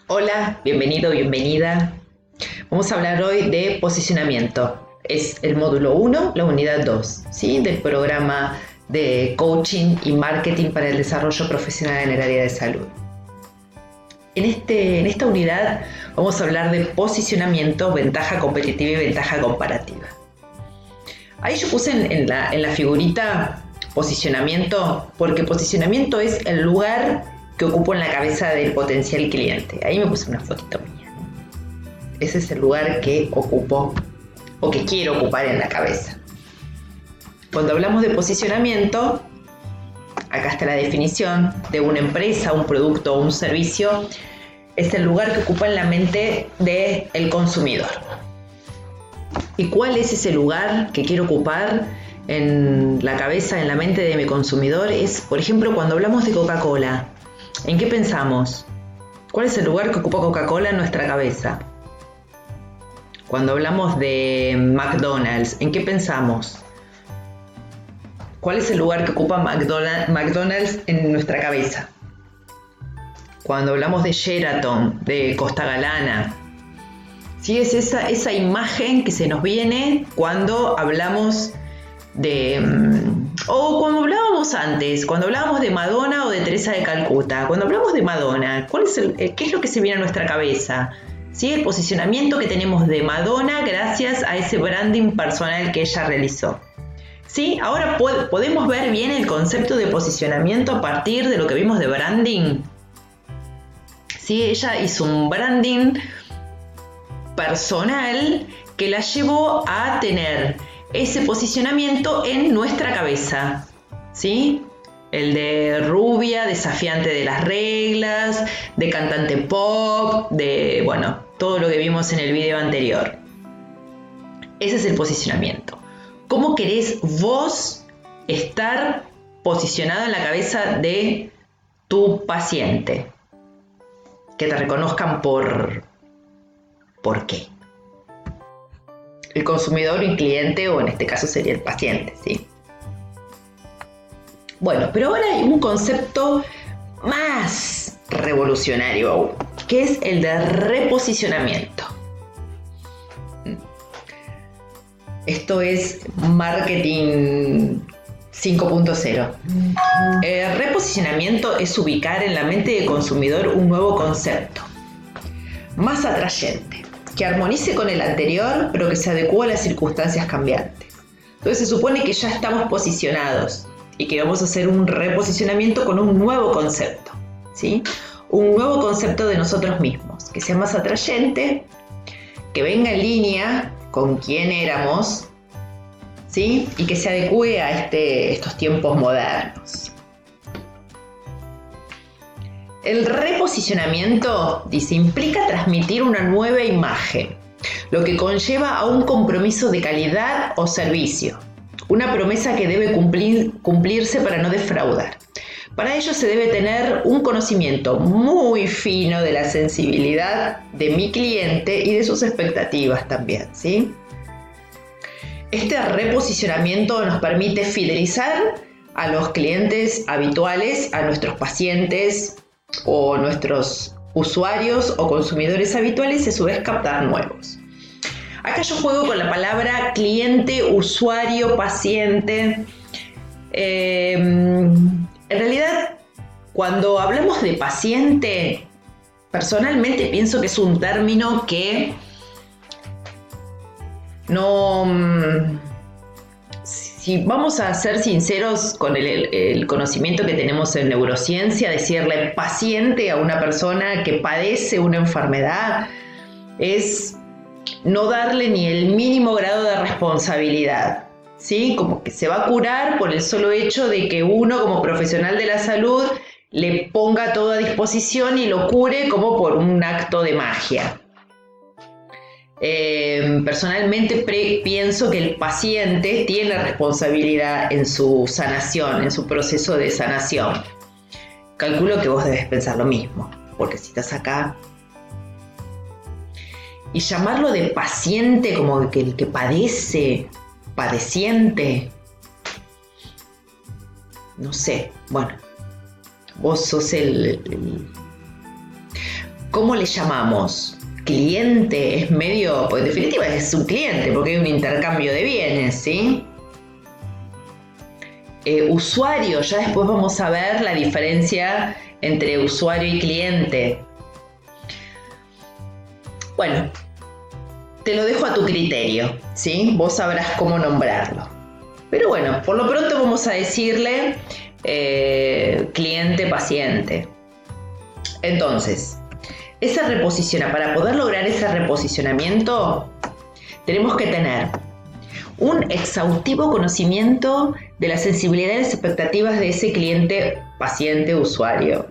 Hola, bienvenido, bienvenida. Vamos a hablar hoy de posicionamiento. Es el módulo 1, la unidad 2, ¿sí? Del programa de coaching y marketing para el desarrollo profesional en el área de salud. En esta unidad vamos a hablar de posicionamiento, ventaja competitiva y ventaja comparativa. Ahí yo puse en la figurita posicionamiento, porque posicionamiento es el lugar que ocupo en la cabeza del potencial cliente. Ahí me puse una fotito mía, ¿no? Ese es el lugar que ocupo o que quiero ocupar en la cabeza. Cuando hablamos de posicionamiento, acá está la definición de una empresa, un producto o un servicio. Es el lugar que ocupa en la mente del consumidor. ¿Y cuál es ese lugar que quiero ocupar en la cabeza, en la mente de mi consumidor? Es, por ejemplo, cuando hablamos de Coca-Cola. ¿En qué pensamos? ¿Cuál es el lugar que ocupa Coca-Cola en nuestra cabeza? Cuando hablamos de McDonald's, ¿en qué pensamos? ¿Cuál es el lugar que ocupa McDonald's en nuestra cabeza? Cuando hablamos de Sheraton, de Costa Galana, ¿sí? Es esa imagen que se nos viene cuando hablamos o cuando hablábamos antes, cuando hablábamos de Madonna o de Teresa de Calcuta. Cuando hablamos de Madonna, ¿qué es lo que se viene a nuestra cabeza? ¿Sí? El posicionamiento que tenemos de Madonna gracias a ese branding personal que ella realizó. ¿Sí? Ahora podemos ver bien el concepto de posicionamiento a partir de lo que vimos de branding. ¿Sí? Ella hizo un branding personal que la llevó a tener ese posicionamiento en nuestra cabeza, ¿sí? El de rubia, desafiante de las reglas, de cantante pop, de, bueno, todo lo que vimos en el video anterior. Ese es el posicionamiento. ¿Cómo querés vos estar posicionado en la cabeza de tu paciente? Que te reconozcan ¿por qué? El consumidor, el cliente, o en este caso sería el paciente, ¿sí? Bueno, pero ahora hay un concepto más revolucionario aún, que es el de reposicionamiento. Esto es marketing 5.0. Reposicionamiento es ubicar en la mente del consumidor un nuevo concepto, más atrayente, que armonice con el anterior, pero que se adecue a las circunstancias cambiantes. Entonces se supone que ya estamos posicionados y que vamos a hacer un reposicionamiento con un nuevo concepto, ¿sí? Un nuevo concepto de nosotros mismos, que sea más atrayente, que venga en línea con quién éramos, ¿sí? Y que se adecue a estos tiempos modernos. El reposicionamiento, dice, implica transmitir una nueva imagen, lo que conlleva a un compromiso de calidad o servicio, una promesa que debe cumplirse para no defraudar. Para ello se debe tener un conocimiento muy fino de la sensibilidad de mi cliente y de sus expectativas también, ¿sí? Este reposicionamiento nos permite fidelizar a los clientes habituales, a nuestros pacientes, o nuestros usuarios o consumidores habituales y a su vez captar nuevos. Acá yo juego con la palabra cliente, usuario, paciente. En realidad, cuando hablamos de paciente, personalmente pienso que es un término que no... Si vamos a ser sinceros con el conocimiento que tenemos en neurociencia, decirle paciente a una persona que padece una enfermedad es no darle ni el mínimo grado de responsabilidad, ¿sí? Como que se va a curar por el solo hecho de que uno como profesional de la salud le ponga todo a disposición y lo cure como por un acto de magia. Personalmente pienso que el paciente tiene responsabilidad en su sanación, en su proceso de sanación. Calculo que vos debes pensar lo mismo, porque si estás acá y llamarlo de paciente como que el que padece, padeciente, no sé, bueno, vos sos ¿Cómo le llamamos? Cliente es medio, pues en definitiva es un cliente porque hay un intercambio de bienes, ¿sí? Usuario, ya después vamos a ver la diferencia entre usuario y cliente. Bueno, te lo dejo a tu criterio, ¿sí? Vos sabrás cómo nombrarlo. Pero bueno, por lo pronto vamos a decirle cliente-paciente. Entonces, para poder lograr ese reposicionamiento, tenemos que tener un exhaustivo conocimiento de la sensibilidad y las expectativas de ese cliente, paciente, usuario.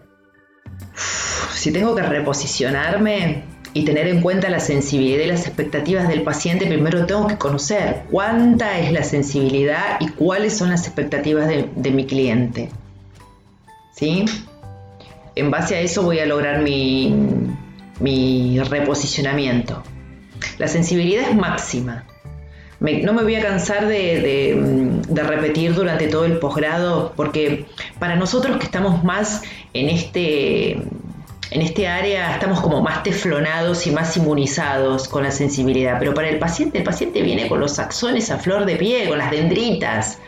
Si tengo que reposicionarme y tener en cuenta la sensibilidad y las expectativas del paciente, primero tengo que conocer cuánta es la sensibilidad y cuáles son las expectativas de mi cliente. ¿Sí? En base a eso voy a lograr mi reposicionamiento. La sensibilidad es máxima. No me voy a cansar de repetir durante todo el posgrado, porque para nosotros que estamos más en este área, estamos como más teflonados y más inmunizados con la sensibilidad, pero para el paciente viene con los axones a flor de piel, con las dendritas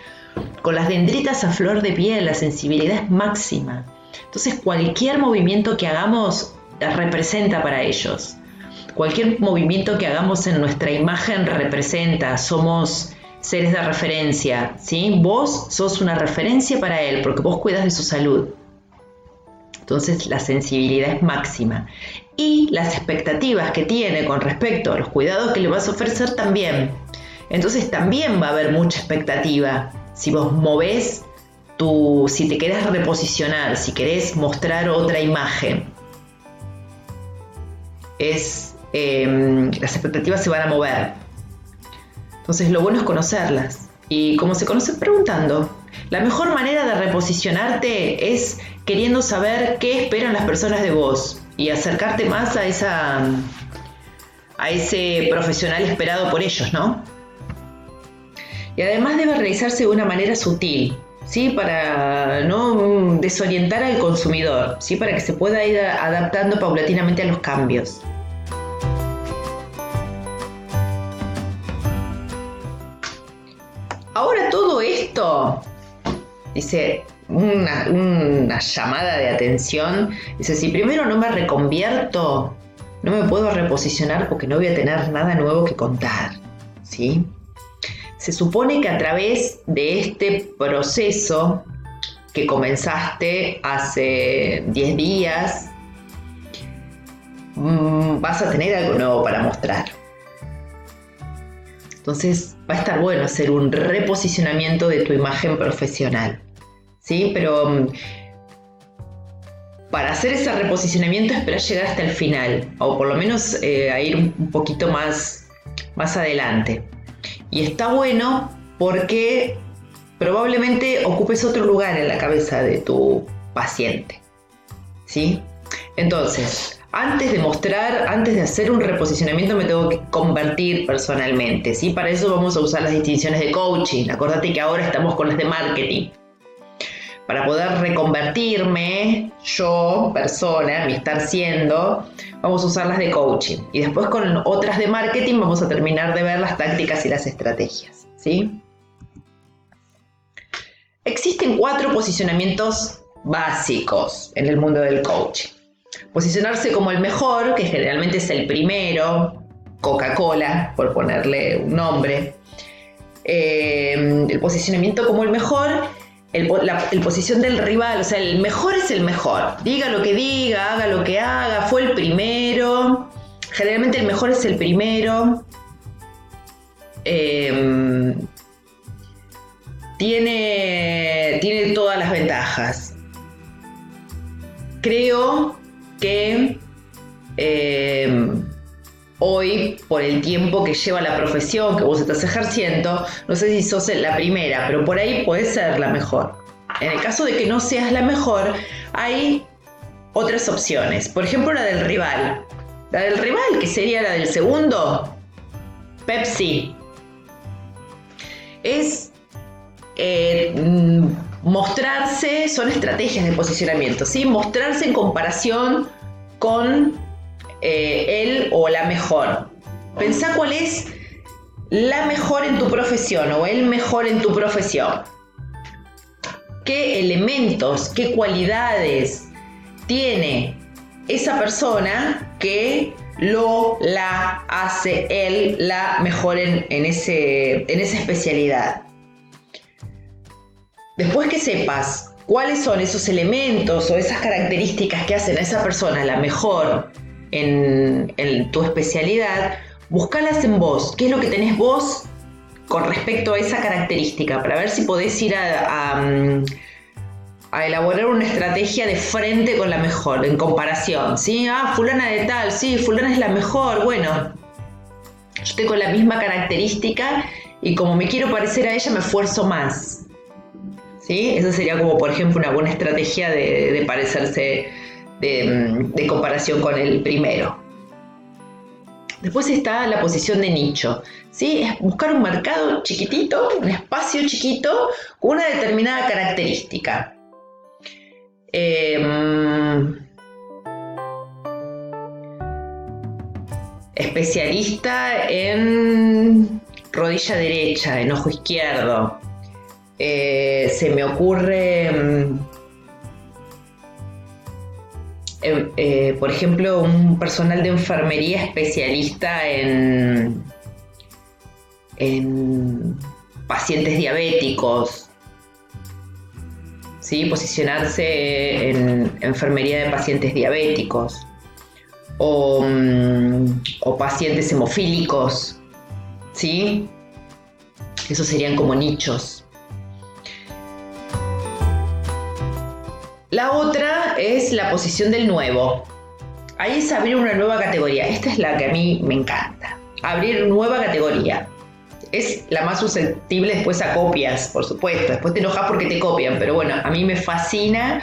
a flor de piel, la sensibilidad es máxima. Entonces cualquier movimiento que hagamos representa para ellos. Cualquier movimiento que hagamos en nuestra imagen representa, somos seres de referencia, ¿sí? Vos sos una referencia para él porque vos cuidas de su salud. Entonces la sensibilidad es máxima. Y las expectativas que tiene con respecto a los cuidados que le vas a ofrecer también. Entonces también va a haber mucha expectativa. Si vos movés si te querés reposicionar, si querés mostrar otra imagen, las expectativas se van a mover. Entonces lo bueno es conocerlas. ¿Y cómo se conocen? Preguntando. La mejor manera de reposicionarte es queriendo saber qué esperan las personas de vos y acercarte más a ese profesional esperado por ellos, ¿no? Y además debe realizarse de una manera sutil, ¿sí? Para no desorientar al consumidor, ¿sí? Para que se pueda ir adaptando paulatinamente a los cambios. Ahora todo esto, dice, una llamada de atención, dice, si primero no me reconvierto, no me puedo reposicionar porque no voy a tener nada nuevo que contar, ¿sí? Se supone que a través de este proceso que comenzaste hace 10 días, vas a tener algo nuevo para mostrar. Entonces va a estar bueno hacer un reposicionamiento de tu imagen profesional, ¿sí? Pero para hacer ese reposicionamiento espera llegar hasta el final, o por lo menos a ir un poquito más adelante. Y está bueno porque probablemente ocupes otro lugar en la cabeza de tu paciente, ¿sí? Entonces, antes de hacer un reposicionamiento me tengo que convertir personalmente, ¿sí? Para eso vamos a usar las distinciones de coaching. Acordate que ahora estamos con las de marketing. Para poder reconvertirme, yo, persona, mi estar siendo, vamos a usar las de coaching. Y después con otras de marketing vamos a terminar de ver las tácticas y las estrategias, ¿sí? Existen 4 posicionamientos básicos en el mundo del coaching. Posicionarse como el mejor, que generalmente es el primero, Coca-Cola, por ponerle un nombre. El posicionamiento como el mejor, el posición del rival, o sea, el mejor es el mejor. Diga lo que diga, haga lo que haga, fue el primero. Generalmente el mejor es el primero. Tiene todas las ventajas. Creo que hoy, por el tiempo que lleva la profesión que vos estás ejerciendo, no sé si sos la primera, pero por ahí podés ser la mejor. En el caso de que no seas la mejor, hay otras opciones. Por ejemplo, la del rival. La del rival, que sería la del segundo, Pepsi. Es mostrarse, son estrategias de posicionamiento, ¿sí? Mostrarse en comparación con el o la mejor. Pensá cuál es la mejor en tu profesión o el mejor en tu profesión. ¿Qué elementos, qué cualidades tiene esa persona que la hace él la mejor en esa especialidad? Después que sepas cuáles son esos elementos o esas características que hacen a esa persona la mejor en tu especialidad, búscalas en vos. ¿Qué es lo que tenés vos con respecto a esa característica? Para ver si podés ir a elaborar una estrategia de frente con la mejor, en comparación, ¿sí? Fulana de tal, sí, fulana es la mejor. Bueno, yo tengo la misma característica y como me quiero parecer a ella, me esfuerzo más. ¿Sí? Eso sería como, por ejemplo, una buena estrategia de parecerse, de comparación con el primero. Después está la posición de nicho, ¿sí? Es buscar un mercado chiquitito, un espacio chiquito, con una determinada característica. Especialista en rodilla derecha, en ojo izquierdo. Se me ocurre, por ejemplo, un personal de enfermería especialista en pacientes diabéticos, ¿sí? Posicionarse en enfermería de pacientes diabéticos o pacientes hemofílicos, ¿sí? Esos serían como nichos. La otra es la posición del nuevo. Ahí es abrir una nueva categoría. Esta es la que a mí me encanta. Abrir nueva categoría. Es la más susceptible después a copias, por supuesto. Después te enojas porque te copian. Pero bueno, a mí me fascina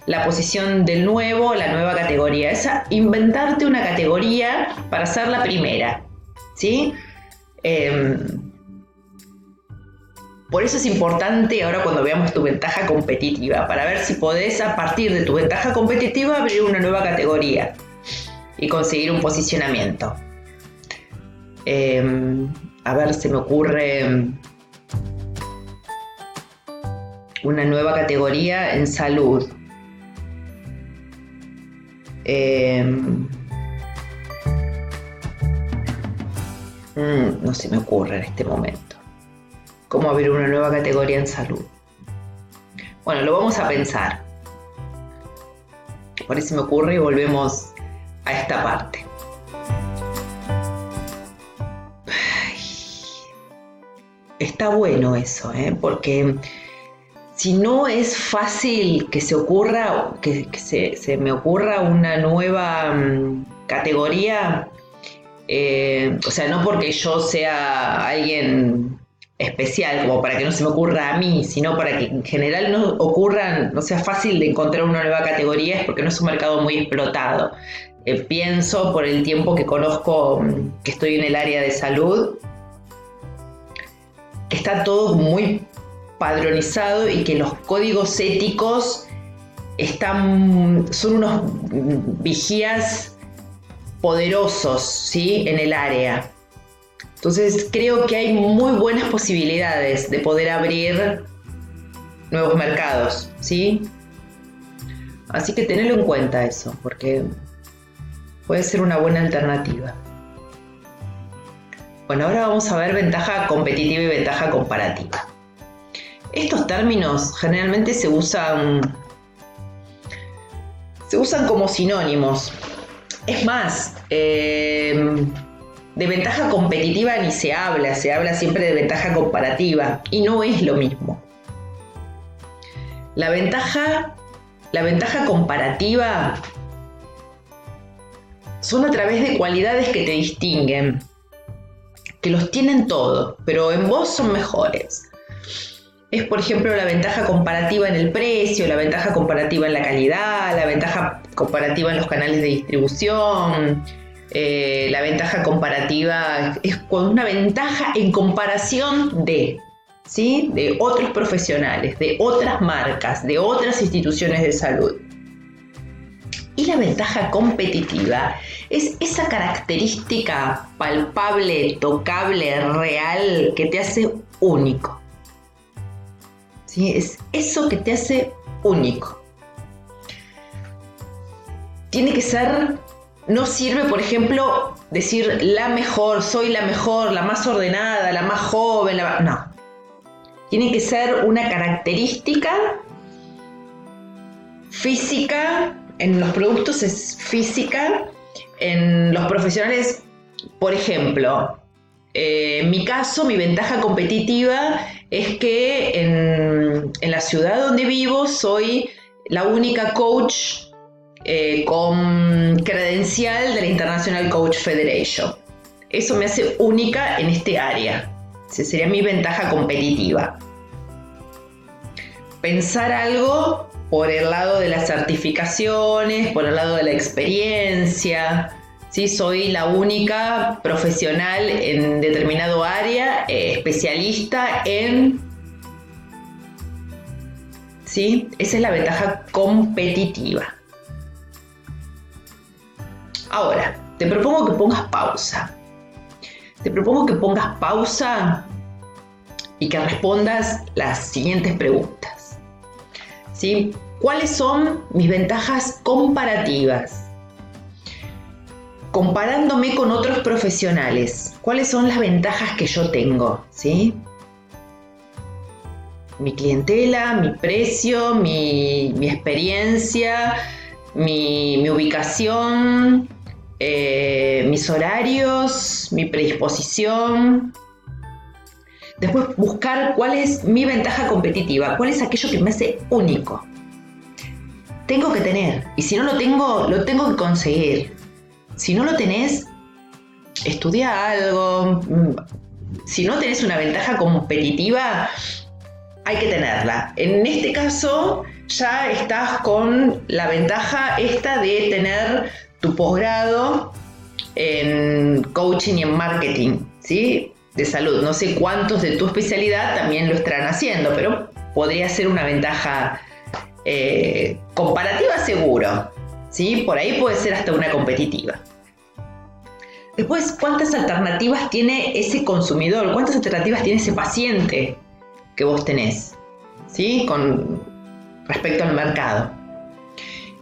la posición del nuevo, la nueva categoría. Es inventarte una categoría para ser la primera, ¿sí? Por eso es importante ahora cuando veamos tu ventaja competitiva, para ver si podés a partir de tu ventaja competitiva abrir una nueva categoría y conseguir un posicionamiento. A ver, se me ocurre una nueva categoría en salud. No se me ocurre en este momento. ¿Cómo abrir una nueva categoría en salud? Bueno, lo vamos a pensar. Por eso me ocurre y volvemos a esta parte. Está bueno eso, porque si no es fácil que se ocurra, que se me ocurra una nueva categoría, o sea, no porque yo sea alguien especial, como para que no se me ocurra a mí, sino para que en general no sea fácil de encontrar una nueva categoría, es porque no es un mercado muy explotado. Pienso por el tiempo que conozco, que estoy en el área de salud, que está todo muy padronizado y que los códigos éticos son unos vigías poderosos, ¿sí? En el área. Entonces creo que hay muy buenas posibilidades de poder abrir nuevos mercados, ¿sí? Así que tenedlo en cuenta eso, porque puede ser una buena alternativa. Bueno, ahora vamos a ver ventaja competitiva y ventaja comparativa. Estos términos generalmente se usan como sinónimos. Es más, de ventaja competitiva ni se habla siempre de ventaja comparativa y no es lo mismo. La ventaja comparativa son a través de cualidades que te distinguen, que los tienen todos, pero en vos son mejores. Es, por ejemplo, la ventaja comparativa en el precio, la ventaja comparativa en la calidad, la ventaja comparativa en los canales de distribución. La ventaja comparativa es con una ventaja en comparación ¿sí? De otros profesionales, de otras marcas, de otras instituciones de salud. Y la ventaja competitiva es esa característica palpable, tocable, real, que te hace único. ¿Sí? Es eso que te hace único. Tiene que ser, no sirve, por ejemplo, decir la mejor, soy la mejor, la más ordenada, la más joven, no. Tiene que ser una característica física. En los productos es física, en los profesionales, por ejemplo, en mi caso, mi ventaja competitiva es que en la ciudad donde vivo soy la única coach con credencial de la International Coach Federation. Eso me hace única en este área. Esa sería mi ventaja competitiva. Pensar algo por el lado de las certificaciones, por el lado de la experiencia. ¿Sí? Soy la única profesional en determinado área, especialista en... ¿Sí? Esa es la ventaja competitiva. Ahora, te propongo que pongas pausa. Te propongo que pongas pausa y que respondas las siguientes preguntas. ¿Sí? ¿Cuáles son mis ventajas comparativas? Comparándome con otros profesionales, ¿cuáles son las ventajas que yo tengo? ¿Sí? Mi clientela, mi precio, mi experiencia, mi ubicación, mis horarios, mi predisposición. Después buscar cuál es mi ventaja competitiva, cuál es aquello que me hace único. Tengo que tener, y si no lo tengo que conseguir. Si no lo tenés, estudia algo. Si no tenés una ventaja competitiva, hay que tenerla. En este caso, ya estás con la ventaja esta de tener tu posgrado en coaching y en marketing, ¿sí? De salud. No sé cuántos de tu especialidad también lo estarán haciendo, pero podría ser una ventaja comparativa seguro, ¿sí? Por ahí puede ser hasta una competitiva. Después, ¿cuántas alternativas tiene ese consumidor? ¿Cuántas alternativas tiene ese paciente que vos tenés? ¿Sí? Con respecto al mercado.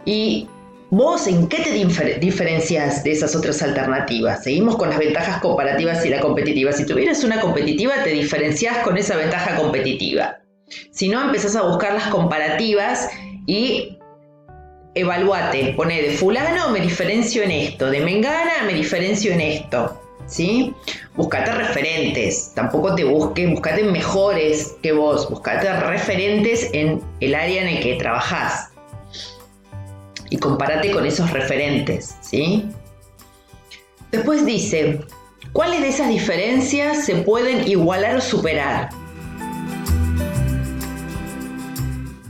Y ¿vos en qué te diferencias de esas otras alternativas? Seguimos con las ventajas comparativas y la competitiva. Si tuvieras una competitiva, te diferenciás con esa ventaja competitiva. Si no, empezás a buscar las comparativas y evaluate. Poné, de fulano me diferencio en esto, de mengana me diferencio en esto. ¿Sí? Buscate referentes. Tampoco te buscate mejores que vos. Buscate referentes en el área en el que trabajás. Y compárate con esos referentes, ¿sí? Después dice, ¿cuáles de esas diferencias se pueden igualar o superar?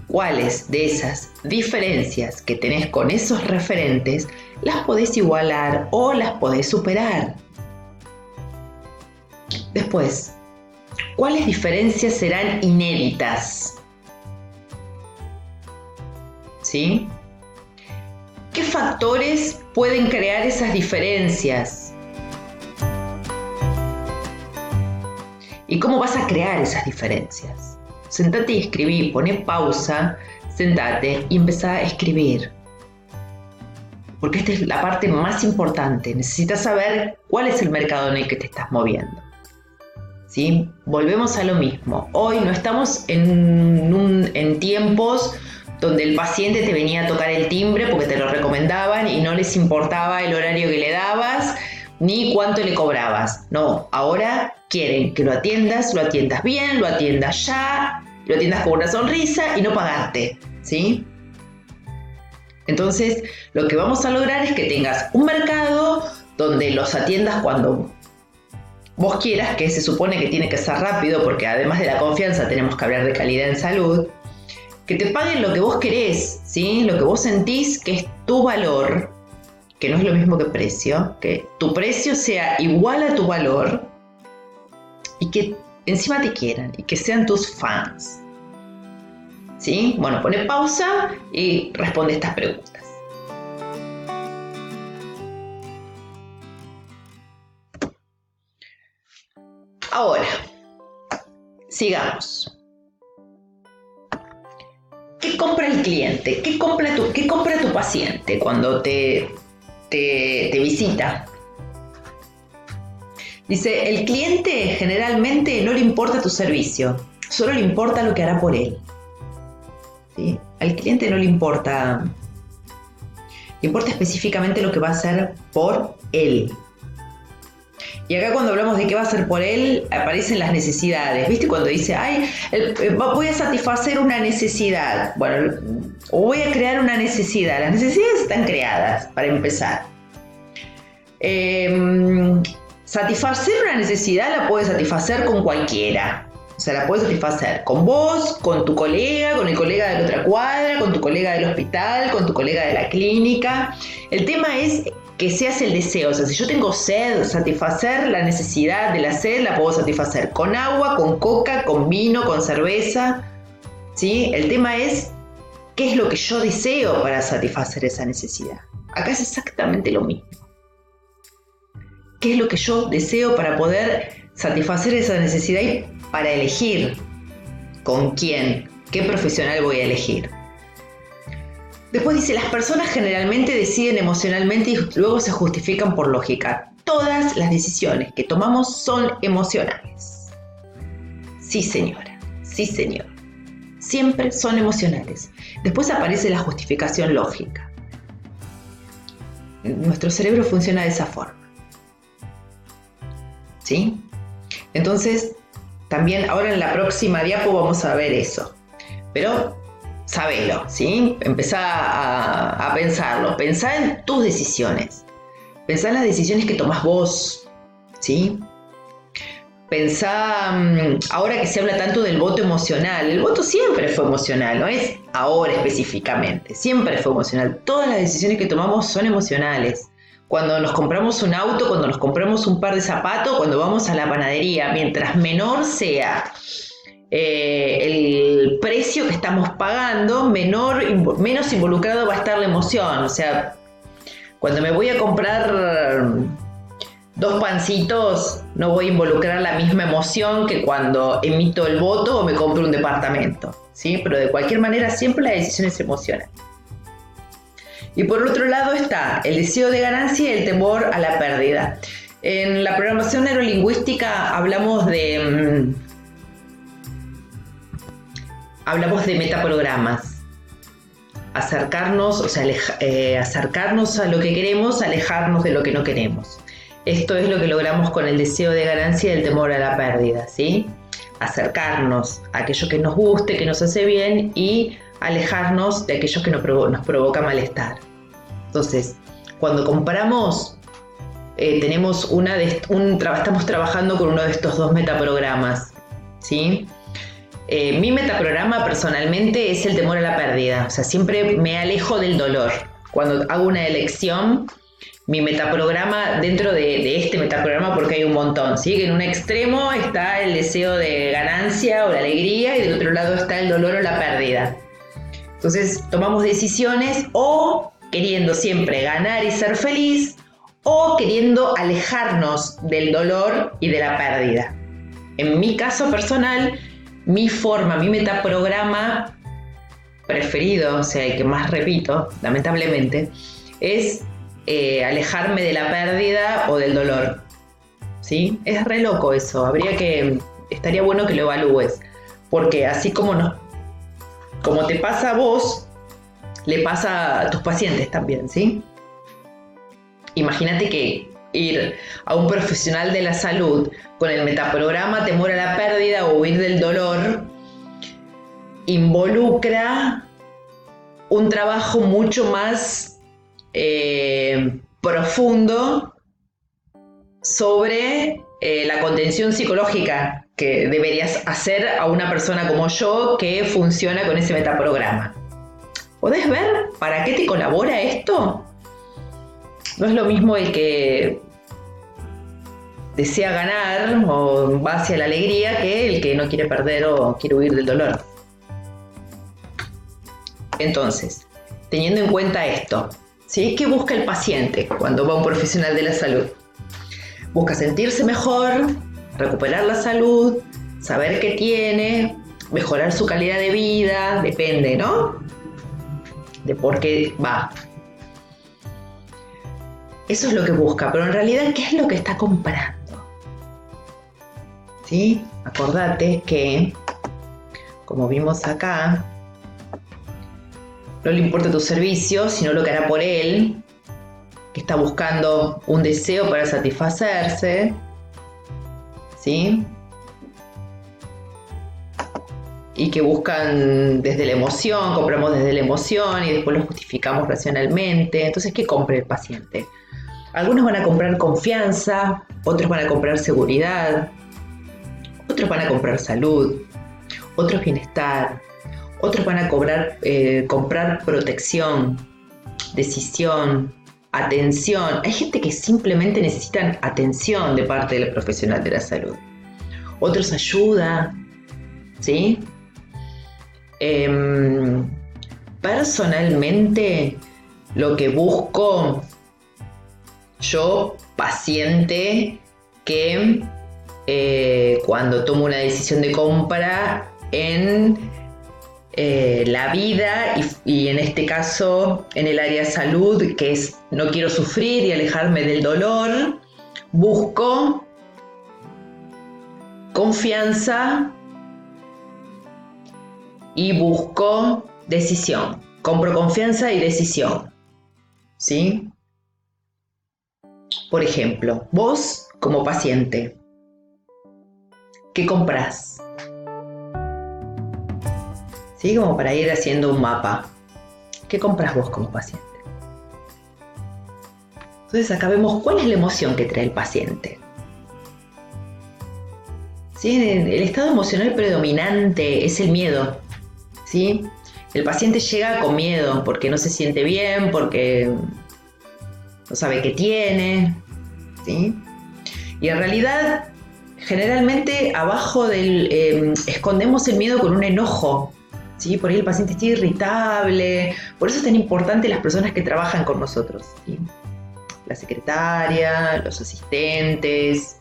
¿Cuáles de esas diferencias que tenés con esos referentes las podés igualar o las podés superar? Después, ¿cuáles diferencias serán inéditas? ¿Sí? ¿Qué factores pueden crear esas diferencias? ¿Y cómo vas a crear esas diferencias? Sentate y escribí, poné pausa, sentate y empezá a escribir. Porque esta es la parte más importante. Necesitas saber cuál es el mercado en el que te estás moviendo. ¿Sí? Volvemos a lo mismo. Hoy no estamos en tiempos donde el paciente te venía a tocar el timbre porque te lo recomendaban y no les importaba el horario que le dabas ni cuánto le cobrabas. No, ahora quieren que lo atiendas bien, lo atiendas ya, lo atiendas con una sonrisa y no pagarte, ¿sí? Entonces, lo que vamos a lograr es que tengas un mercado donde los atiendas cuando vos quieras, que se supone que tiene que ser rápido, porque además de la confianza tenemos que hablar de calidad en salud, que te paguen lo que vos querés, ¿sí? Lo que vos sentís que es tu valor, que no es lo mismo que precio, que tu precio sea igual a tu valor y que encima te quieran y que sean tus fans. ¿Sí? Bueno, pone pausa y responde estas preguntas. Ahora, sigamos. ¿Qué compra el cliente? ¿Qué compra tu paciente cuando te visita? Dice, el cliente generalmente no le importa tu servicio, solo le importa lo que hará por él. ¿Sí? Al cliente no le importa específicamente lo que va a hacer por él. Y acá cuando hablamos de qué va a hacer por él, aparecen las necesidades. ¿Viste? Cuando dice, voy a satisfacer una necesidad. Bueno, o voy a crear una necesidad. Las necesidades están creadas, para empezar. Satisfacer una necesidad la puedes satisfacer con cualquiera. O sea, la puedes satisfacer con vos, con tu colega, con el colega de la otra cuadra, con tu colega del hospital, con tu colega de la clínica. El tema es que seas el deseo. O sea, si yo tengo sed, satisfacer la necesidad de la sed la puedo satisfacer con agua, con coca, con vino, con cerveza. ¿Sí? El tema es qué es lo que yo deseo para satisfacer esa necesidad. Acá es exactamente lo mismo. ¿Qué es lo que yo deseo para poder satisfacer esa necesidad y para elegir con quién, qué profesional voy a elegir? Después dice, las personas generalmente deciden emocionalmente y luego se justifican por lógica. Todas las decisiones que tomamos son emocionales. Sí, señora, sí, señor. Siempre son emocionales. Después aparece la justificación lógica. Nuestro cerebro funciona de esa forma. ¿Sí? Entonces, también ahora en la próxima diapo vamos a ver eso. Pero sabelo, ¿sí? Empezá a pensarlo. Pensá en tus decisiones. Pensá en las decisiones que tomás vos, ¿sí? Pensá, ahora que se habla tanto del voto emocional, el voto siempre fue emocional, no es ahora específicamente, siempre fue emocional. Todas las decisiones que tomamos son emocionales. Cuando nos compramos un auto, cuando nos compramos un par de zapatos, cuando vamos a la panadería, mientras menor sea el precio que estamos pagando, menos involucrado va a estar la emoción. O sea, cuando me voy a comprar 2 pancitos, no voy a involucrar la misma emoción que cuando emito el voto o me compro un departamento, ¿sí? Pero de cualquier manera siempre la decisión es emocional. Y por otro lado está el deseo de ganancia y el temor a la pérdida. En la programación neurolingüística hablamos de metaprogramas. Acercarnos, o sea, acercarnos a lo que queremos, alejarnos de lo que no queremos. Esto es lo que logramos con el deseo de ganancia y el temor a la pérdida, ¿sí? Acercarnos a aquello que nos guste, que nos hace bien, y alejarnos de aquello que nos provoca malestar. Entonces, cuando compramos, estamos trabajando con uno de estos 2 metaprogramas, ¿sí? Mi metaprograma personalmente es el temor a la pérdida. O sea, siempre me alejo del dolor. Cuando hago una elección, mi metaprograma, dentro de este metaprograma, porque hay un montón, ¿sí? Que en un extremo está el deseo de ganancia o la alegría, y del otro lado está el dolor o la pérdida. Entonces tomamos decisiones o queriendo siempre ganar y ser feliz, o queriendo alejarnos del dolor y de la pérdida. En mi caso personal, mi metaprograma preferido, o sea, el que más repito, lamentablemente, es alejarme de la pérdida o del dolor, ¿sí? Es re loco eso, estaría bueno que lo evalúes, porque así como te pasa a vos, le pasa a tus pacientes también, ¿sí? Imagínate que ir a un profesional de la salud con el metaprograma temor a la pérdida o huir del dolor involucra un trabajo mucho más profundo sobre la contención psicológica que deberías hacer a una persona como yo que funciona con ese metaprograma. ¿Podés ver para qué te colabora esto? No es lo mismo el que desea ganar o va hacia la alegría que el que no quiere perder o quiere huir del dolor. Entonces, teniendo en cuenta esto, ¿sí? ¿Qué busca el paciente cuando va a un profesional de la salud? Busca sentirse mejor, recuperar la salud, saber qué tiene, mejorar su calidad de vida, depende, ¿no? De por qué va. Eso es lo que busca, pero en realidad, ¿qué es lo que está comprando? ¿Sí? Acordate que, como vimos acá, no le importa tu servicio, sino lo que hará por él, que está buscando un deseo para satisfacerse, ¿sí? Y que buscan desde la emoción, compramos desde la emoción y después lo justificamos racionalmente. Entonces, ¿qué compra el paciente? Algunos van a comprar confianza, otros van a comprar seguridad, otros van a comprar salud, otros bienestar, otros van a comprar protección, decisión, atención. Hay gente que simplemente necesitan atención de parte del profesional de la salud. Otros ayuda, ¿sí? Personalmente, lo que busco yo, paciente, que cuando tomo una decisión de compra en la vida y en este caso en el área de salud, que es no quiero sufrir y alejarme del dolor, busco confianza y busco decisión. Compro confianza y decisión, ¿sí? Por ejemplo, vos como paciente, ¿qué comprás? ¿Sí? Como para ir haciendo un mapa. ¿Qué compras vos como paciente? Entonces acá vemos cuál es la emoción que trae el paciente. ¿Sí? El estado emocional predominante es el miedo, ¿sí? El paciente llega con miedo porque no se siente bien, porque no sabe qué tiene, ¿sí? Y en realidad, generalmente abajo escondemos el miedo con un enojo, ¿sí? Por ahí el paciente está irritable. Por eso es tan importante las personas que trabajan con nosotros, ¿sí? La secretaria, los asistentes,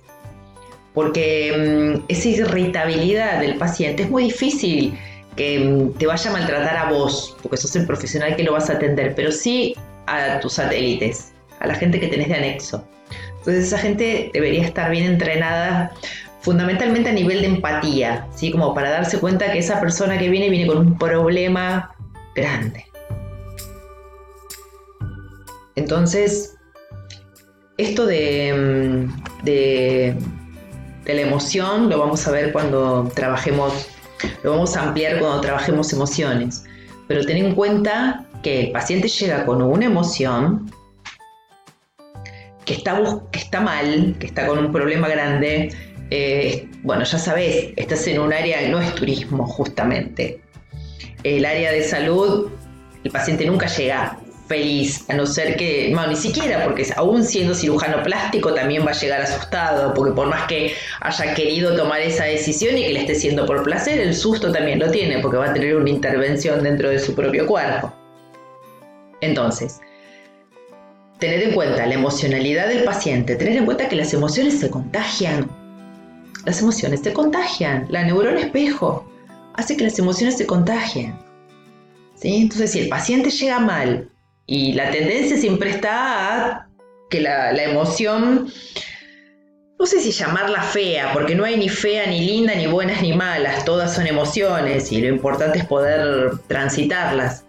porque esa irritabilidad del paciente es muy difícil que te vaya a maltratar a vos, porque sos el profesional que lo vas a atender, pero sí a tus satélites, a la gente que tenés de anexo. Entonces esa gente debería estar bien entrenada fundamentalmente a nivel de empatía, ¿sí? Como para darse cuenta que esa persona que viene con un problema grande. Entonces, esto de la emoción lo vamos a ver cuando trabajemos, lo vamos a ampliar cuando trabajemos emociones. Pero ten en cuenta que el paciente llega con una emoción que está mal, que está con un problema grande. Bueno, ya sabés, estás en un área, no es turismo justamente. El área de salud, el paciente nunca llega feliz, a no ser que, no, ni siquiera, porque aún siendo cirujano plástico también va a llegar asustado, porque por más que haya querido tomar esa decisión y que le esté siendo por placer, el susto también lo tiene, porque va a tener una intervención dentro de su propio cuerpo. Entonces, tener en cuenta la emocionalidad del paciente, tener en cuenta que las emociones se contagian. Las emociones se contagian. La neurona espejo hace que las emociones se contagien, ¿sí? Entonces, si el paciente llega mal y la tendencia siempre está a que la emoción, no sé si llamarla fea, porque no hay ni fea, ni linda, ni buenas, ni malas. Todas son emociones y lo importante es poder transitarlas.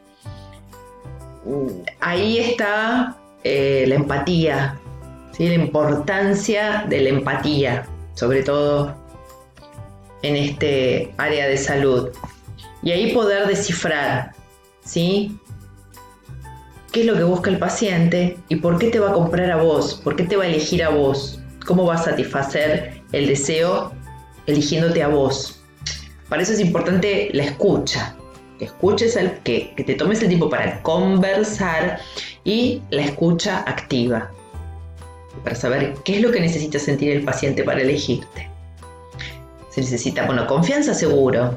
Ahí está la empatía, ¿sí? La importancia de la empatía, sobre todo en este área de salud. Y ahí poder descifrar, ¿sí? ¿Qué es lo que busca el paciente y por qué te va a comprar a vos? ¿Por qué te va a elegir a vos? ¿Cómo va a satisfacer el deseo eligiéndote a vos? Para eso es importante la escucha. Que escuches, que te tomes el tiempo para conversar y la escucha activa. Para saber qué es lo que necesita sentir el paciente para elegirte. Se necesita, bueno, confianza seguro.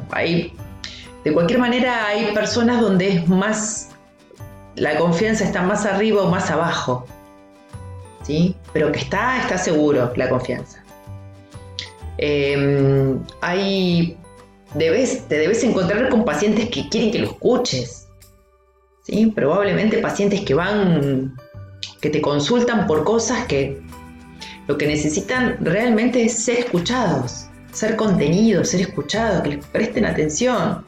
De cualquier manera hay personas donde es más, la confianza está más arriba o más abajo, ¿sí? Pero que está seguro la confianza. Te debes encontrar con pacientes que quieren que lo escuches, ¿sí? Probablemente pacientes que te consultan por cosas que lo que necesitan realmente es ser escuchados, ser contenidos, ser escuchados, que les presten atención,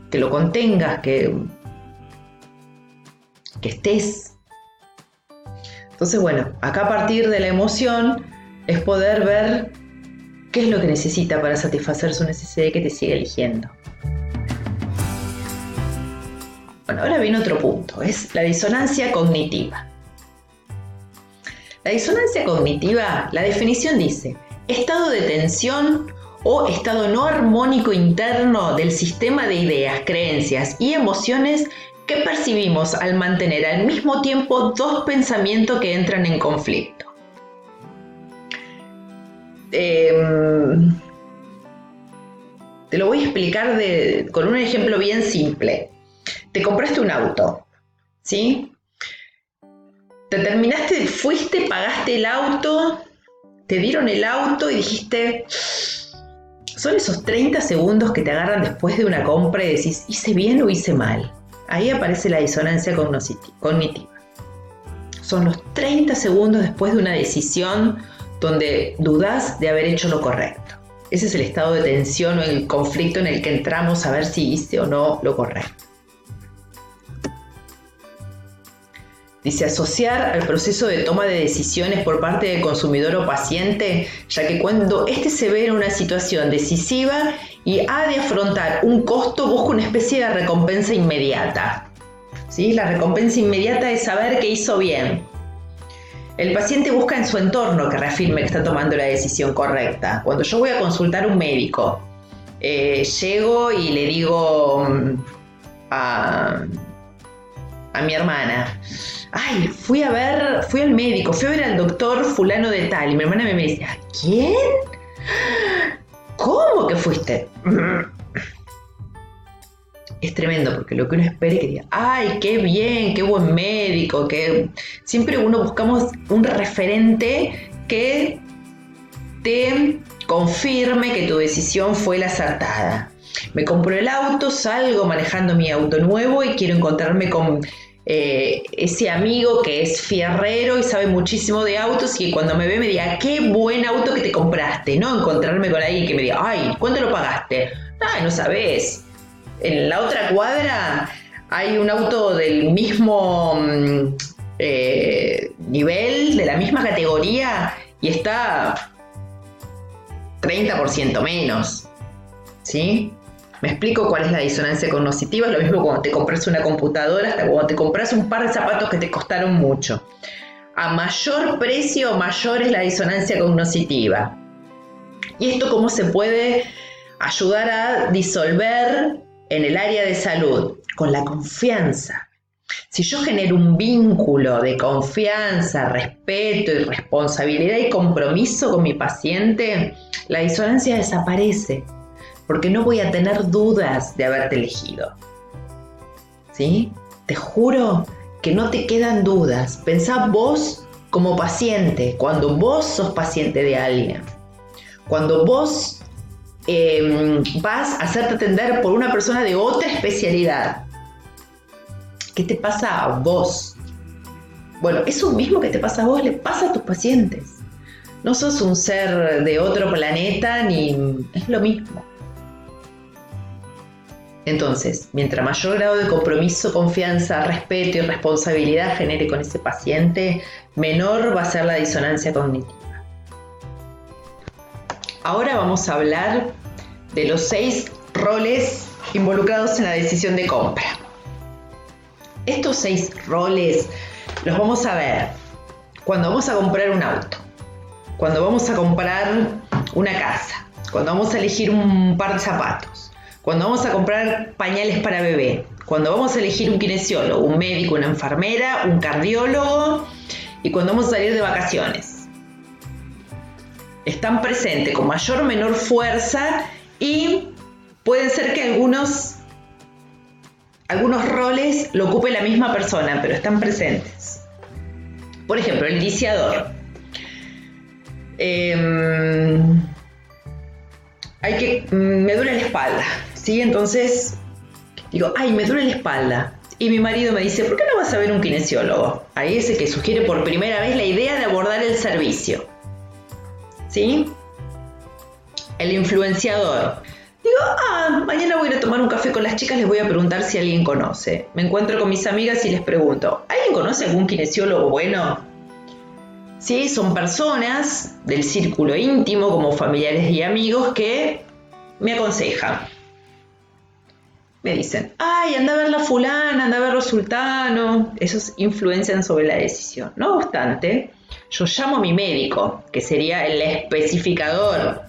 que lo contengas, que estés. Entonces, bueno, acá a partir de la emoción es poder ver qué es lo que necesita para satisfacer su necesidad y que te siga eligiendo. Bueno, ahora viene otro punto, es la disonancia cognitiva. La disonancia cognitiva, la definición dice, estado de tensión o estado no armónico interno del sistema de ideas, creencias y emociones que percibimos al mantener al mismo tiempo dos pensamientos que entran en conflicto. Te lo voy a explicar con un ejemplo bien simple. Te compraste un auto, ¿sí? Fuiste, pagaste el auto, te dieron el auto y dijiste, son esos 30 segundos que te agarran después de una compra y decís, ¿hice bien o hice mal? Ahí aparece la disonancia cognitiva. Son los 30 segundos después de una decisión donde dudás de haber hecho lo correcto. Ese es el estado de tensión o el conflicto en el que entramos a ver si hice o no lo correcto. Dice, asociar al proceso de toma de decisiones por parte del consumidor o paciente, ya que cuando éste se ve en una situación decisiva y ha de afrontar un costo, busca una especie de recompensa inmediata. ¿Sí? La recompensa inmediata es saber que hizo bien. El paciente busca en su entorno que reafirme que está tomando la decisión correcta. Cuando yo voy a consultar a un médico, llego y le digo a mi hermana, ay, fui al médico, fui a ver al doctor fulano de tal, y mi hermana me dice, ¿a quién? ¿Cómo que fuiste? Es tremendo, porque lo que uno espera es que diga, ay, qué bien, qué buen médico, que siempre uno buscamos un referente que te confirme que tu decisión fue la acertada. Me compro el auto, salgo manejando mi auto nuevo y quiero encontrarme con ese amigo que es fierrero y sabe muchísimo de autos y que cuando me ve me diga, qué buen auto que te compraste, no encontrarme con alguien que me diga, ay, ¿cuánto lo pagaste? Ay, no sabés. En la otra cuadra hay un auto del mismo nivel, de la misma categoría y está 30% menos, ¿sí? ¿Me explico cuál es la disonancia cognitiva? Es lo mismo cuando te compras una computadora, hasta cuando te compras un par de zapatos que te costaron mucho. A mayor precio, mayor es la disonancia cognitiva. ¿Y esto cómo se puede ayudar a disolver en el área de salud? Con la confianza. Si yo genero un vínculo de confianza, respeto y responsabilidad y compromiso con mi paciente, la disonancia desaparece. Porque no voy a tener dudas de haberte elegido. ¿Sí? Te juro que no te quedan dudas. Pensá vos como paciente, cuando vos sos paciente de alguien. Cuando vos vas a hacerte atender por una persona de otra especialidad. ¿Qué te pasa a vos? Bueno, eso mismo que te pasa a vos le pasa a tus pacientes. No sos un ser de otro planeta ni es lo mismo. Entonces, mientras mayor grado de compromiso, confianza, respeto y responsabilidad genere con ese paciente, menor va a ser la disonancia cognitiva. Ahora vamos a hablar de los 6 roles involucrados en la decisión de compra. Estos 6 roles los vamos a ver cuando vamos a comprar un auto, cuando vamos a comprar una casa, cuando vamos a elegir un par de zapatos, cuando vamos a comprar pañales para bebé, cuando vamos a elegir un kinesiólogo, un médico, una enfermera, un cardiólogo y cuando vamos a salir de vacaciones. Están presentes con mayor o menor fuerza y pueden ser que algunos roles lo ocupe la misma persona, pero están presentes. Por ejemplo, el lisiador. me duele la espalda, ¿sí? Entonces digo, ay, me duele la espalda. Y mi marido me dice, ¿por qué no vas a ver un kinesiólogo? Ahí es el que sugiere por primera vez la idea de abordar el servicio, ¿sí? El influenciador. Digo, mañana voy a ir a tomar un café con las chicas, les voy a preguntar si alguien conoce. Me encuentro con mis amigas y les pregunto, ¿alguien conoce algún kinesiólogo bueno? Sí, son personas del círculo íntimo, como familiares y amigos, que me aconsejan. Me dicen, ay, anda a ver la fulana, anda a ver los sultanos. Esos influencian sobre la decisión. No obstante, yo llamo a mi médico, que sería el especificador,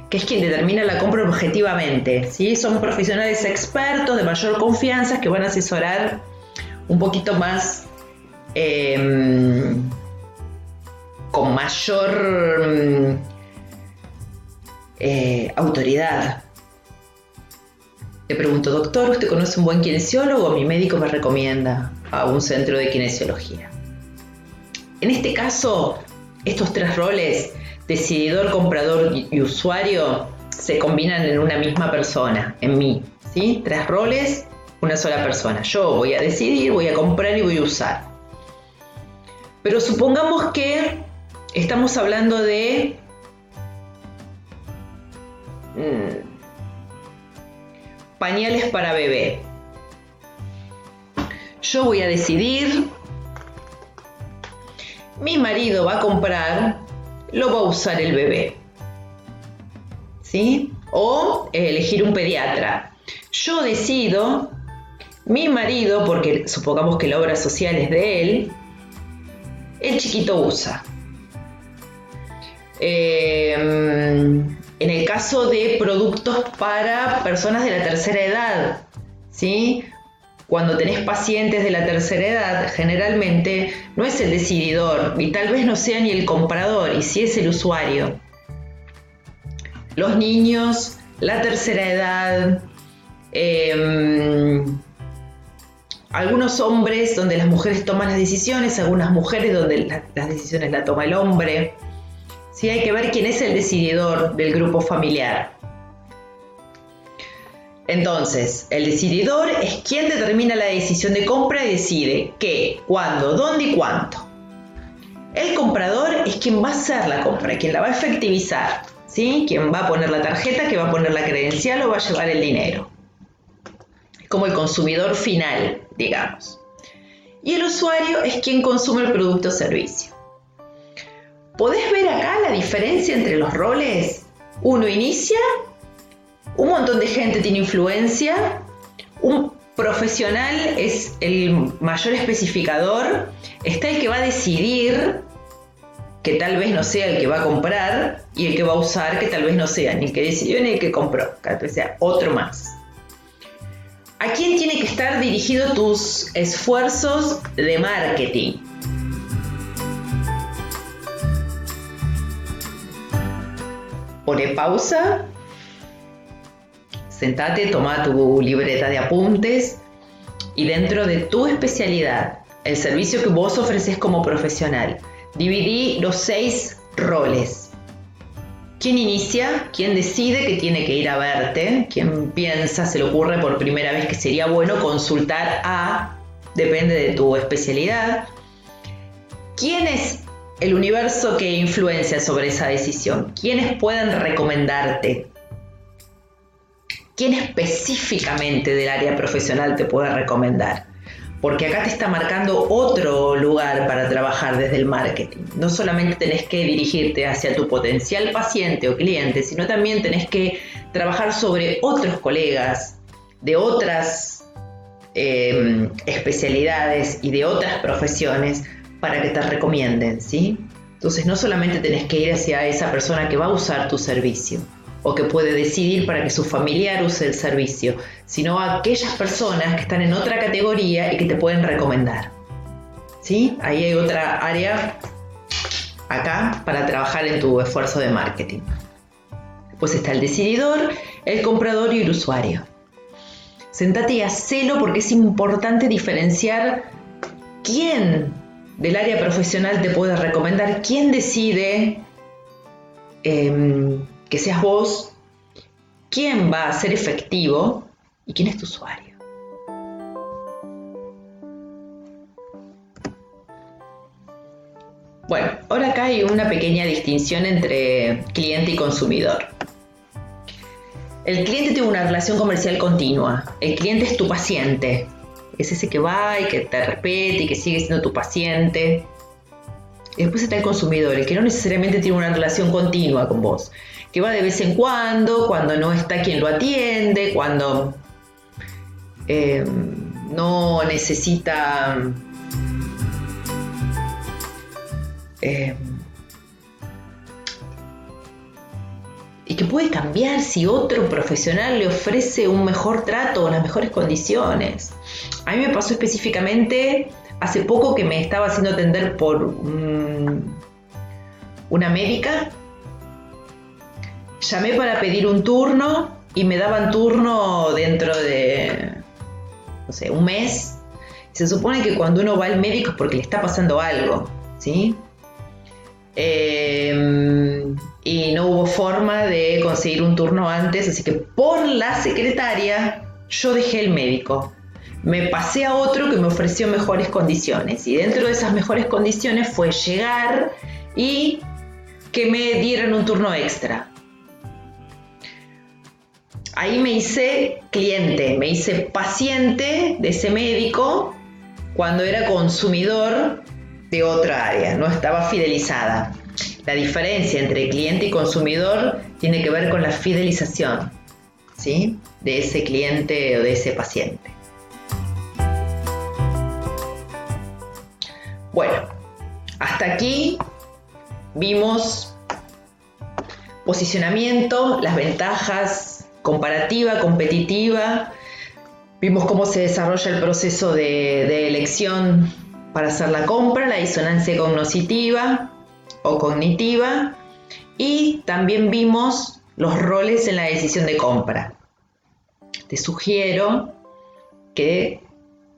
que es quien determina la compra objetivamente, ¿sí? Son profesionales expertos de mayor confianza que van a asesorar un poquito más, con mayor autoridad. Le pregunto, doctor, ¿usted conoce un buen kinesiólogo? Mi médico me recomienda a un centro de kinesiología. En este caso, estos tres roles, decididor, comprador y usuario, se combinan en una misma persona, en mí, ¿sí? Tres roles, una sola persona. Yo voy a decidir, voy a comprar y voy a usar. Pero supongamos que estamos hablando de pañales para bebé. Yo voy a decidir, mi marido va a comprar, lo va a usar el bebé, ¿sí? O elegir un pediatra. Yo decido, mi marido, porque supongamos que la obra social es de él, el chiquito usa. En el caso de productos para personas de la tercera edad, ¿sí? Cuando tenés pacientes de la tercera edad, generalmente no es el decididor y tal vez no sea ni el comprador, y sí es el usuario. Los niños, la tercera edad, algunos hombres donde las mujeres toman las decisiones, algunas mujeres donde las decisiones las toma el hombre. Sí, hay que ver quién es el decididor del grupo familiar. Entonces, el decididor es quien determina la decisión de compra y decide qué, cuándo, dónde y cuánto. El comprador es quien va a hacer la compra, quien la va a efectivizar, ¿sí? Quien va a poner la tarjeta, que va a poner la credencial o va a llevar el dinero. Es como el consumidor final, digamos. Y el usuario es quien consume el producto o servicio. ¿Podés ver acá la diferencia entre los roles? Uno inicia, un montón de gente tiene influencia, un profesional es el mayor especificador, está el que va a decidir, que tal vez no sea el que va a comprar, y el que va a usar, que tal vez no sea ni el que decidió ni el que compró, que tal vez sea otro más. ¿A quién tiene que estar dirigido tus esfuerzos de marketing? Pone pausa, sentate, toma tu libreta de apuntes y dentro de tu especialidad, el servicio que vos ofreces como profesional, dividí los 6 roles. ¿Quién inicia? ¿Quién decide que tiene que ir a verte? ¿Quién piensa, se le ocurre por primera vez que sería bueno consultar a? Depende de tu especialidad. ¿Quién es el universo que influencia sobre esa decisión? ¿Quiénes pueden recomendarte? ¿Quién específicamente del área profesional te puede recomendar? Porque acá te está marcando otro lugar para trabajar desde el marketing. No solamente tenés que dirigirte hacia tu potencial paciente o cliente, sino también tenés que trabajar sobre otros colegas de otras especialidades y de otras profesiones para que te recomienden, ¿sí? Entonces no solamente tenés que ir hacia esa persona que va a usar tu servicio o que puede decidir para que su familiar use el servicio, sino a aquellas personas que están en otra categoría y que te pueden recomendar, ¿sí? Ahí hay otra área acá para trabajar en tu esfuerzo de marketing. Pues está el decididor, el comprador y el usuario. Sentate y hacelo porque es importante diferenciar quién del área profesional te puede recomendar, quién decide que seas vos quién va a ser efectivo y quién es tu usuario. Bueno, ahora acá hay una pequeña distinción entre cliente y consumidor. El cliente tiene una relación comercial continua. El cliente es tu paciente. Es ese que va y que te respeta y que sigue siendo tu paciente. Y después está el consumidor, el que no necesariamente tiene una relación continua con vos. Que va de vez en cuando no está quien lo atiende, cuando no necesita... y que puede cambiar si otro profesional le ofrece un mejor trato o las mejores condiciones. A mí me pasó específicamente hace poco que me estaba haciendo atender por una médica. Llamé para pedir un turno y me daban turno dentro de, no sé, un mes. Se supone que cuando uno va al médico es porque le está pasando algo, ¿sí? Y no hubo forma de conseguir un turno antes, así que por la secretaria yo dejé el médico. Me pasé a otro que me ofreció mejores condiciones y dentro de esas mejores condiciones fue llegar y que me dieran un turno extra. Ahí me hice cliente, me hice paciente de ese médico cuando era consumidor de otra área, no estaba fidelizada. La diferencia entre cliente y consumidor tiene que ver con la fidelización, ¿sí?, de ese cliente o de ese paciente. Bueno, hasta aquí vimos posicionamiento, las ventajas, comparativa, competitiva. Vimos cómo se desarrolla el proceso de elección para hacer la compra, la disonancia cognitiva o cognitiva, y también vimos los roles en la decisión de compra. Te sugiero que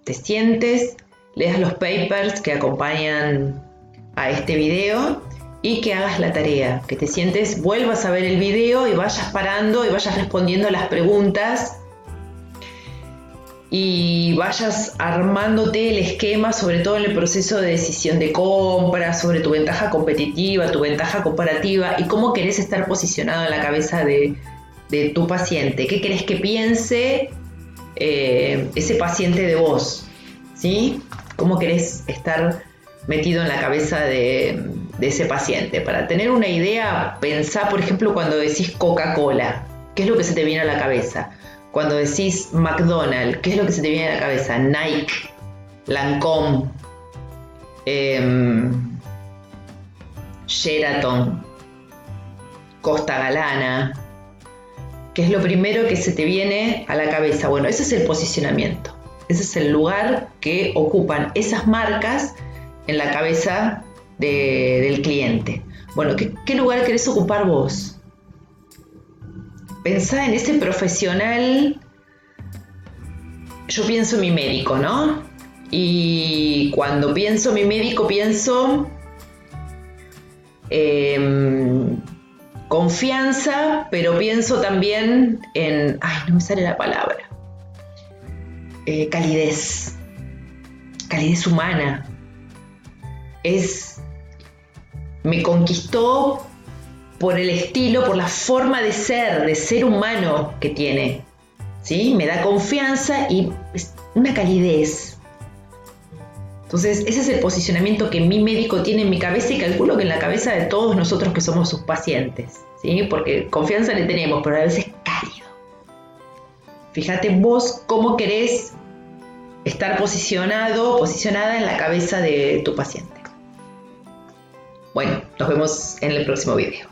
te sientes, leas los papers que acompañan a este video y que hagas la tarea, que te sientes, vuelvas a ver el video y vayas parando y vayas respondiendo a las preguntas y vayas armándote el esquema, sobre todo en el proceso de decisión de compra, sobre tu ventaja competitiva, tu ventaja comparativa y cómo querés estar posicionado en la cabeza de tu paciente. ¿Qué querés que piense ese paciente de vos? ¿Sí? ¿Cómo querés estar metido en la cabeza de ese paciente? Para tener una idea, pensá, por ejemplo, cuando decís Coca-Cola, ¿qué es lo que se te viene a la cabeza? Cuando decís McDonald's, ¿qué es lo que se te viene a la cabeza? Nike, Lancôme, Sheraton, Costa Galana. ¿Qué es lo primero que se te viene a la cabeza? Bueno, ese es el posicionamiento. Ese es el lugar que ocupan esas marcas en la cabeza del cliente. Bueno, ¿qué lugar querés ocupar vos? Pensá en ese profesional. Yo pienso en mi médico, ¿no? Y cuando pienso en mi médico, pienso confianza, pero pienso también en... no me sale la palabra. Calidez. Calidez humana. Me conquistó por el estilo, por la forma de ser humano que tiene, ¿sí? Me da confianza y una calidez. Entonces, ese es el posicionamiento que mi médico tiene en mi cabeza y calculo que en la cabeza de todos nosotros que somos sus pacientes, ¿sí? Porque confianza le tenemos, pero a veces es cálido. Fíjate vos cómo querés estar posicionada en la cabeza de tu paciente. Bueno, nos vemos en el próximo video.